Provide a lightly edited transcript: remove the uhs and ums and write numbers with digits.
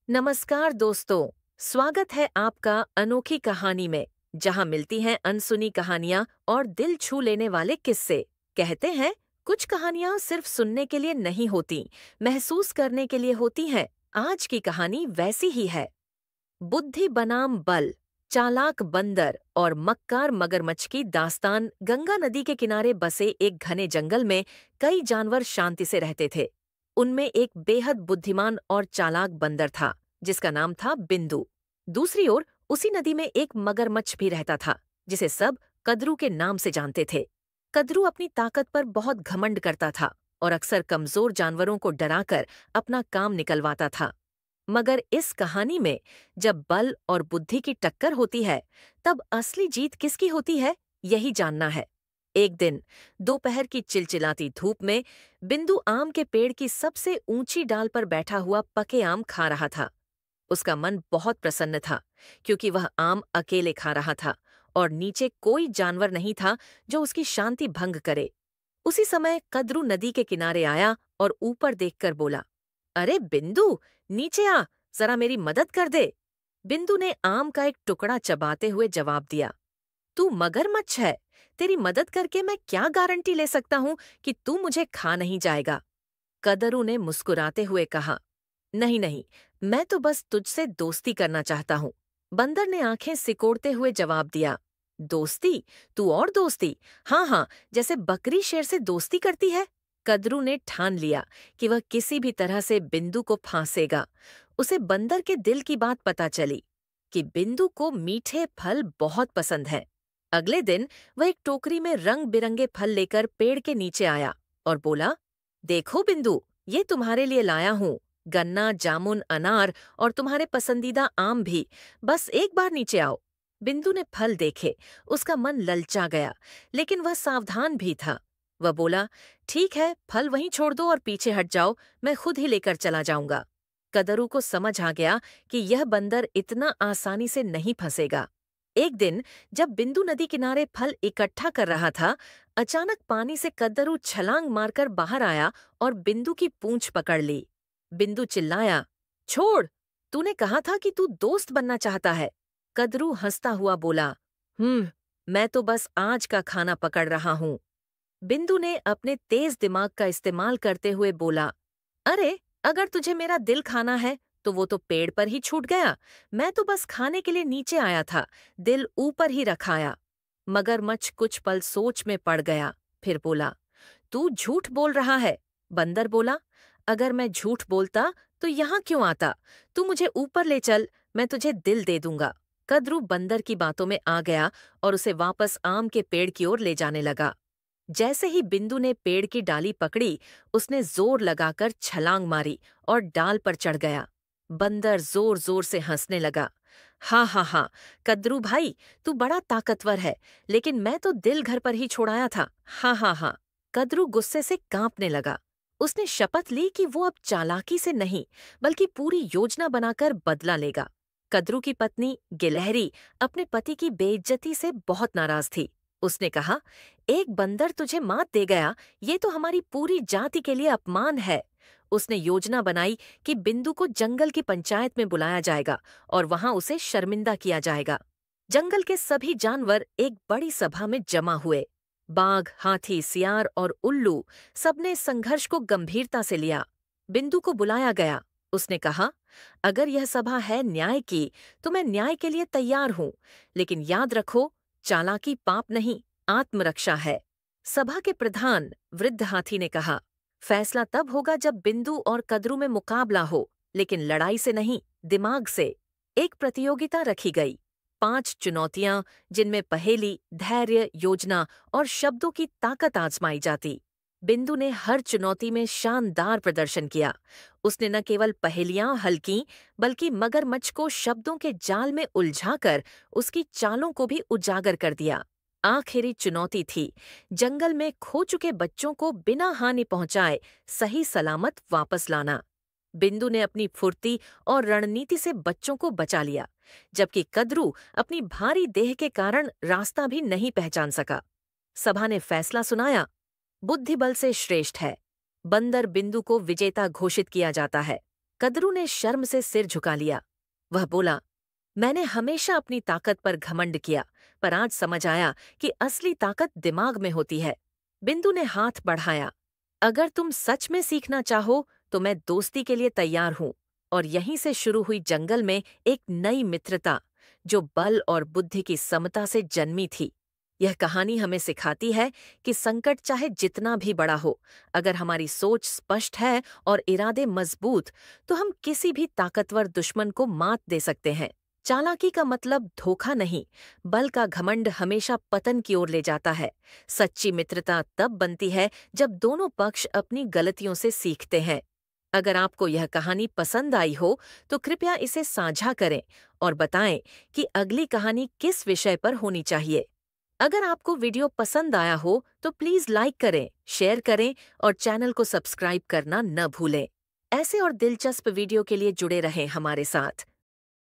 नमस्कार दोस्तों। स्वागत है आपका अनोखी कहानी में, जहां मिलती हैं अनसुनी कहानियां और दिल छू लेने वाले किस्से। कहते हैं कुछ कहानियां सिर्फ सुनने के लिए नहीं होती, महसूस करने के लिए होती हैं। आज की कहानी वैसी ही है। बुद्धि बनाम बल, चालाक बंदर और मक्कार मगरमच्छ की दास्तान। गंगा नदी के किनारे बसे एक घने जंगल में कई जानवर शांति से रहते थे। उनमें एक बेहद बुद्धिमान और चालाक बंदर था, जिसका नाम था बिंदु। दूसरी ओर उसी नदी में एक मगरमच्छ भी रहता था, जिसे सब कदरू के नाम से जानते थे। कदरू अपनी ताकत पर बहुत घमंड करता था और अक्सर कमजोर जानवरों को डराकर अपना काम निकलवाता था। मगर इस कहानी में जब बल और बुद्धि की टक्कर होती है, तब असली जीत किसकी होती है, यही जानना है। एक दिन दोपहर की चिलचिलाती धूप में बिंदु आम के पेड़ की सबसे ऊंची डाल पर बैठा हुआ पके आम खा रहा था। उसका मन बहुत प्रसन्न था, क्योंकि वह आम अकेले खा रहा था और नीचे कोई जानवर नहीं था जो उसकी शांति भंग करे। उसी समय कद्रू नदी के किनारे आया और ऊपर देखकर बोला, अरे बिंदु, नीचे आ, जरा मेरी मदद कर दे। बिंदु ने आम का एक टुकड़ा चबाते हुए जवाब दिया, तू मगरमच्छ है, तेरी मदद करके मैं क्या गारंटी ले सकता हूं कि तू मुझे खा नहीं जाएगा। कदरू ने मुस्कुराते हुए कहा, नहीं नहीं, मैं तो बस तुझसे दोस्ती करना चाहता हूँ। बंदर ने आंखें सिकोड़ते हुए जवाब दिया, दोस्ती? तू और दोस्ती? हाँ हाँ, जैसे बकरी शेर से दोस्ती करती है। कदरू ने ठान लिया कि वह किसी भी तरह से बिंदु को फांसेगा। उसे बंदर के दिल की बात पता चली कि बिंदु को मीठे फल बहुत पसंद हैं। अगले दिन वह एक टोकरी में रंग बिरंगे फल लेकर पेड़ के नीचे आया और बोला, देखो बिंदु, ये तुम्हारे लिए लाया हूँ। गन्ना, जामुन, अनार और तुम्हारे पसंदीदा आम भी। बस एक बार नीचे आओ। बिंदु ने फल देखे, उसका मन ललचा गया, लेकिन वह सावधान भी था। वह बोला, ठीक है, फल वहीं छोड़ दो और पीछे हट जाओ, मैं खुद ही लेकर चला जाऊंगा। कदरू को समझ आ गया कि यह बंदर इतना आसानी से नहीं फंसेगा। एक दिन जब बिंदु नदी किनारे फल इकट्ठा कर रहा था, अचानक पानी से कद्दरू छलांग मारकर बाहर आया और बिंदु की पूंछ पकड़ ली। बिंदु चिल्लाया, छोड़, तूने कहा था कि तू दोस्त बनना चाहता है। कद्रू हंसता हुआ बोला, मैं तो बस आज का खाना पकड़ रहा हूँ। बिंदु ने अपने तेज दिमाग का इस्तेमाल करते हुए बोला, अरे, अगर तुझे मेरा दिल खाना है तो वो तो पेड़ पर ही छूट गया। मैं तो बस खाने के लिए नीचे आया था, दिल ऊपर ही रखाया। मगरमच्छ कुछ पल सोच में पड़ गया, फिर बोला, तू झूठ बोल रहा है। बंदर बोला, अगर मैं झूठ बोलता तो यहाँ क्यों आता? तू मुझे ऊपर ले चल, मैं तुझे दिल दे दूंगा। कद्रू बंदर की बातों में आ गया और उसे वापस आम के पेड़ की ओर ले जाने लगा। जैसे ही बिंदु ने पेड़ की डाली पकड़ी, उसने जोर लगाकर छलांग मारी और डाल पर चढ़ गया। बंदर जोर जोर से हंसने लगा, हाँ हाँ हाँ, कद्रू भाई, तू बड़ा ताकतवर है, लेकिन मैं तो दिल घर पर ही छोड़ाया था। हाँ हाँ हाँ। कद्रू गुस्से से कांपने लगा। उसने शपथ ली कि वो अब चालाकी से नहीं, बल्कि पूरी योजना बनाकर बदला लेगा। कद्रू की पत्नी गिलहरी अपने पति की बेइज्जती से बहुत नाराज थी। उसने कहा, एक बंदर तुझे मात दे गया, ये तो हमारी पूरी जाति के लिए अपमान है। उसने योजना बनाई कि बिंदु को जंगल की पंचायत में बुलाया जाएगा और वहां उसे शर्मिंदा किया जाएगा। जंगल के सभी जानवर एक बड़ी सभा में जमा हुए। बाघ, हाथी, सियार और उल्लू सबने संघर्ष को गंभीरता से लिया। बिंदु को बुलाया गया। उसने कहा, अगर यह सभा है न्याय की, तो मैं न्याय के लिए तैयार हूँ, लेकिन याद रखो, चालाकी पाप नहीं, आत्मरक्षा है। सभा के प्रधान वृद्ध हाथी ने कहा, फैसला तब होगा जब बिंदु और कद्रू में मुकाबला हो, लेकिन लड़ाई से नहीं, दिमाग से। एक प्रतियोगिता रखी गई। 5 चुनौतियां, जिनमें पहेली, धैर्य, योजना और शब्दों की ताकत आजमाई जाती। बिंदु ने हर चुनौती में शानदार प्रदर्शन किया। उसने न केवल पहेलियां हल कीं, बल्कि मगरमच्छ को शब्दों के जाल में उलझाकर उसकी चालों को भी उजागर कर दिया। आखिरी चुनौती थी, जंगल में खो चुके बच्चों को बिना हानि पहुंचाए सही सलामत वापस लाना। बिंदु ने अपनी फुर्ती और रणनीति से बच्चों को बचा लिया, जबकि कद्रू अपनी भारी देह के कारण रास्ता भी नहीं पहचान सका। सभा ने फैसला सुनाया, बुद्धिबल से श्रेष्ठ है। बंदर बिंदु को विजेता घोषित किया जाता है। कदरू ने शर्म से सिर झुका लिया। वह बोला, मैंने हमेशा अपनी ताकत पर घमंड किया, पर आज समझ आया कि असली ताकत दिमाग में होती है। बिंदु ने हाथ बढ़ाया। अगर तुम सच में सीखना चाहो तो मैं दोस्ती के लिए तैयार हूं। और यहीं से शुरू हुई जंगल में एक नई मित्रता, जो बल और बुद्धि की समता से जन्मी थी। यह कहानी हमें सिखाती है कि संकट चाहे जितना भी बड़ा हो, अगर हमारी सोच स्पष्ट है और इरादे मजबूत, तो हम किसी भी ताकतवर दुश्मन को मात दे सकते हैं। चालाकी का मतलब धोखा नहीं, बल का घमंड हमेशा पतन की ओर ले जाता है। सच्ची मित्रता तब बनती है जब दोनों पक्ष अपनी गलतियों से सीखते हैं। अगर आपको यह कहानी पसंद आई हो तो कृपया इसे साझा करें और बताएं कि अगली कहानी किस विषय पर होनी चाहिए। अगर आपको वीडियो पसंद आया हो तो प्लीज़ लाइक करें, शेयर करें और चैनल को सब्सक्राइब करना न भूलें। ऐसे और दिलचस्प वीडियो के लिए जुड़े रहें हमारे साथ।